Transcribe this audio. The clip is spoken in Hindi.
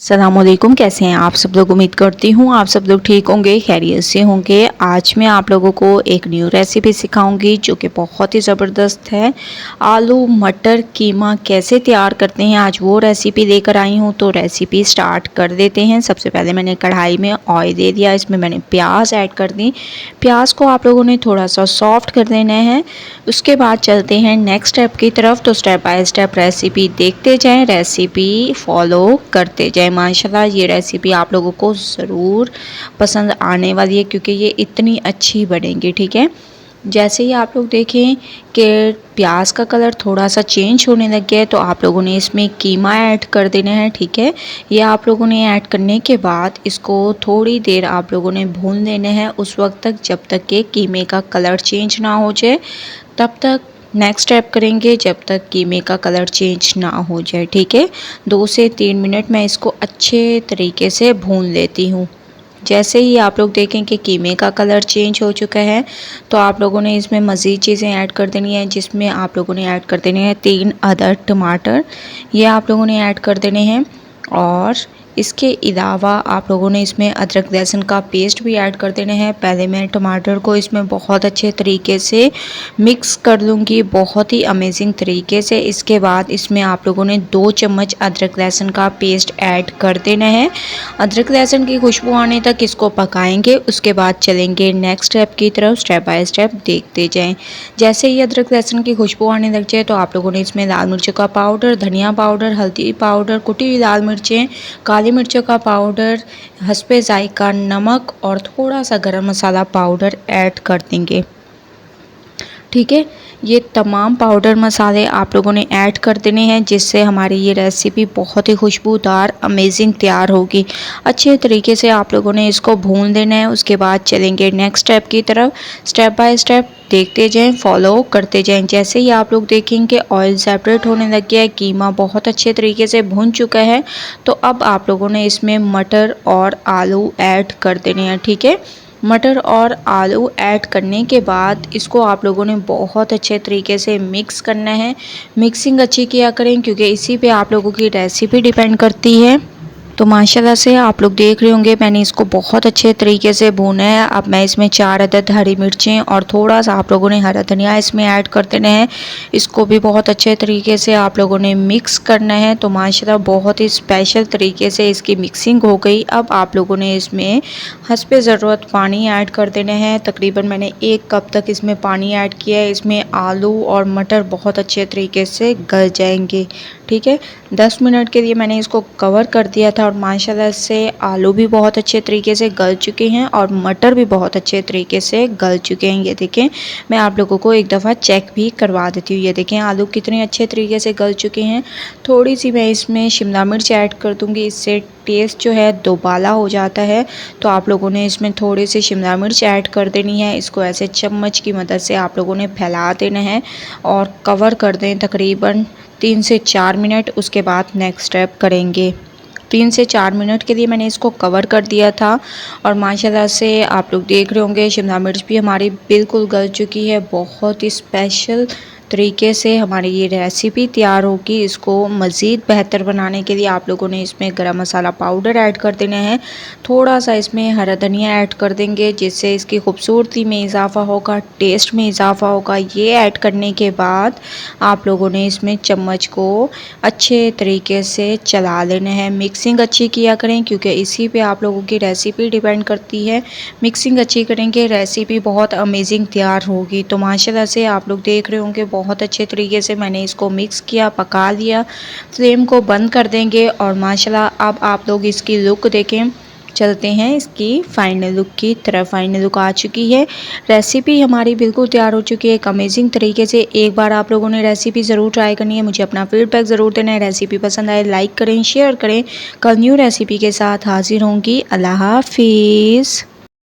अस्सलामुअलैकुम। कैसे हैं आप सब लोग? उम्मीद करती हूँ आप सब लोग ठीक होंगे, खैरियत से होंगे। आज मैं आप लोगों को एक न्यू रेसिपी सिखाऊंगी जो कि बहुत ही ज़बरदस्त है। आलू मटर कीमा कैसे तैयार करते हैं, आज वो रेसिपी लेकर आई हूँ। तो रेसिपी स्टार्ट कर देते हैं। सबसे पहले मैंने कढ़ाई में ऑयल दे दिया, इसमें मैंने प्याज ऐड कर दी। प्याज को आप लोगों ने थोड़ा सा सॉफ्ट कर देना है। उसके बाद चलते हैं नेक्स्ट स्टेप की तरफ। तो स्टेप बाय स्टेप रेसिपी देखते जाएं, रेसिपी फॉलो करते जाएं। माशाल्लाह ये रेसिपी आप लोगों को ज़रूर पसंद आने वाली है क्योंकि ये इतनी अच्छी बनेगी। ठीक है, जैसे ही आप लोग देखें कि प्याज का कलर थोड़ा सा चेंज होने लग गया है तो आप लोगों ने इसमें कीमा ऐड कर देना है। ठीक है, ये आप लोगों ने ऐड करने के बाद इसको थोड़ी देर आप लोगों ने भून लेना है, उस वक्त तक जब तक कि कीमे का कलर चेंज ना हो जाए। तब तक नेक्स्ट स्टेप करेंगे जब तक कीमे का कलर चेंज ना हो जाए। ठीक है, 2 से 3 मिनट मैं इसको अच्छे तरीके से भून लेती हूँ। जैसे ही आप लोग देखें कि कीमे का कलर चेंज हो चुका है तो आप लोगों ने इसमें मज़ीद चीज़ें ऐड कर देनी है, जिसमें आप लोगों ने ऐड कर देने हैं 3 अदर टमाटर, ये आप लोगों ने ऐड कर देने हैं। और इसके अलावा आप लोगों ने इसमें अदरक लहसुन का पेस्ट भी ऐड कर देना है। पहले मैं टमाटर को इसमें बहुत अच्छे तरीके से मिक्स कर लूँगी, बहुत ही अमेजिंग तरीके से। इसके बाद इसमें आप लोगों ने 2 चम्मच अदरक लहसुन का पेस्ट ऐड कर देना है। अदरक लहसुन की खुशबू आने तक इसको पकाएंगे। उसके बाद चलेंगे नेक्स्ट स्टेप की तरफ, स्टेप बाय स्टेप देखते जाएं। जैसे ही अदरक लहसुन की खुशबू आने लग जाए तो आप लोगों ने इसमें लाल मिर्चों का पाउडर, धनिया पाउडर, हल्दी पाउडर, कुटी हुई लाल मिर्चें, काली मिर्चों का पाउडर, हस्बे जायका नमक और थोड़ा सा गरम मसाला पाउडर ऐड कर देंगे। ठीक है, ये तमाम पाउडर मसाले आप लोगों ने ऐड कर देने हैं, जिससे हमारी ये रेसिपी बहुत ही खुशबूदार अमेजिंग तैयार होगी। अच्छे तरीके से आप लोगों ने इसको भून देना है। उसके बाद चलेंगे नेक्स्ट स्टेप की तरफ, स्टेप बाय स्टेप देखते जाएं, फॉलो करते जाएं। जैसे ही आप लोग देखेंगे ऑयल सेपरेट होने लग गया है, कीमा बहुत अच्छे तरीके से भून चुका है, तो अब आप लोगों ने इसमें मटर और आलू ऐड कर देने हैं। ठीक है, मटर और आलू ऐड करने के बाद इसको आप लोगों ने बहुत अच्छे तरीके से मिक्स करना है। मिक्सिंग अच्छी किया करें क्योंकि इसी पे आप लोगों की रेसिपी डिपेंड करती है। तो माशाल्लाह से आप लोग देख रहे होंगे मैंने इसको बहुत अच्छे तरीके से भूना है। अब मैं इसमें 4 अदद हरी मिर्चें और थोड़ा सा आप लोगों ने हरा धनिया इसमें ऐड कर देना है। इसको भी बहुत अच्छे तरीके से आप लोगों ने मिक्स करना है। तो माशाल्लाह बहुत ही स्पेशल तरीके से इसकी मिक्सिंग हो गई। अब आप लोगों ने इसमें हस्बे ज़रूरत पानी ऐड कर देना है। तकरीबन मैंने 1 कप तक इसमें पानी ऐड किया है। इसमें आलू और मटर बहुत अच्छे तरीके से गल जाएंगे। ठीक है, 10 मिनट के लिए मैंने इसको कवर कर दिया था और माशाल्लाह से आलू भी बहुत अच्छे तरीके से गल चुके हैं और मटर भी बहुत अच्छे तरीके से गल चुके हैं। ये देखें, मैं आप लोगों को एक दफ़ा चेक भी करवा देती हूँ। ये देखें आलू कितने अच्छे तरीके से गल चुके हैं। थोड़ी सी मैं इसमें शिमला मिर्च ऐड कर दूँगी, इससे टेस्ट जो है दोबाला हो जाता है। तो आप लोगों ने इसमें थोड़ी सी शिमला मिर्च ऐड कर देनी है। इसको ऐसे चम्मच की मदद से आप लोगों ने फैला देना है और कवर कर दें तकरीबन 3 से 4 मिनट। उसके बाद नेक्स्ट स्टेप करेंगे। 3 से 4 मिनट के लिए मैंने इसको कवर कर दिया था और माशाल्लाह से आप लोग देख रहे होंगे शिमला मिर्च भी हमारी बिल्कुल गल चुकी है। बहुत ही स्पेशल तरीके से हमारी ये रेसिपी तैयार होगी। इसको मज़ीद बेहतर बनाने के लिए आप लोगों ने इसमें गरम मसाला पाउडर ऐड कर देना है। थोड़ा सा इसमें हरा धनिया ऐड कर देंगे, जिससे इसकी खूबसूरती में इजाफ़ा होगा, टेस्ट में इजाफ़ा होगा। ये ऐड करने के बाद आप लोगों ने इसमें चम्मच को अच्छे तरीके से चला लेना है। मिक्सिंग अच्छी किया करें क्योंकि इसी पे आप लोगों की रेसिपी डिपेंड करती है। मिक्सिंग अच्छी करेंगे, रेसिपी बहुत अमेजिंग तैयार होगी। तो माशाल्लाह से आप लोग देख रहे होंगे बहुत अच्छे तरीके से मैंने इसको मिक्स किया, पका लिया। फ्लेम को बंद कर देंगे और माशाल्लाह अब आप लोग इसकी लुक देखें। चलते हैं इसकी फाइनल लुक की तरफ। फाइनल लुक आ चुकी है, रेसिपी हमारी बिल्कुल तैयार हो चुकी है एक अमेजिंग तरीके से। एक बार आप लोगों ने रेसिपी ज़रूर ट्राई करनी है, मुझे अपना फीडबैक ज़रूर देना है। रेसिपी पसंद आए लाइक करें, शेयर करें। कल न्यू रेसिपी के साथ हाजिर होंगी। अल्लाह हाफिज़।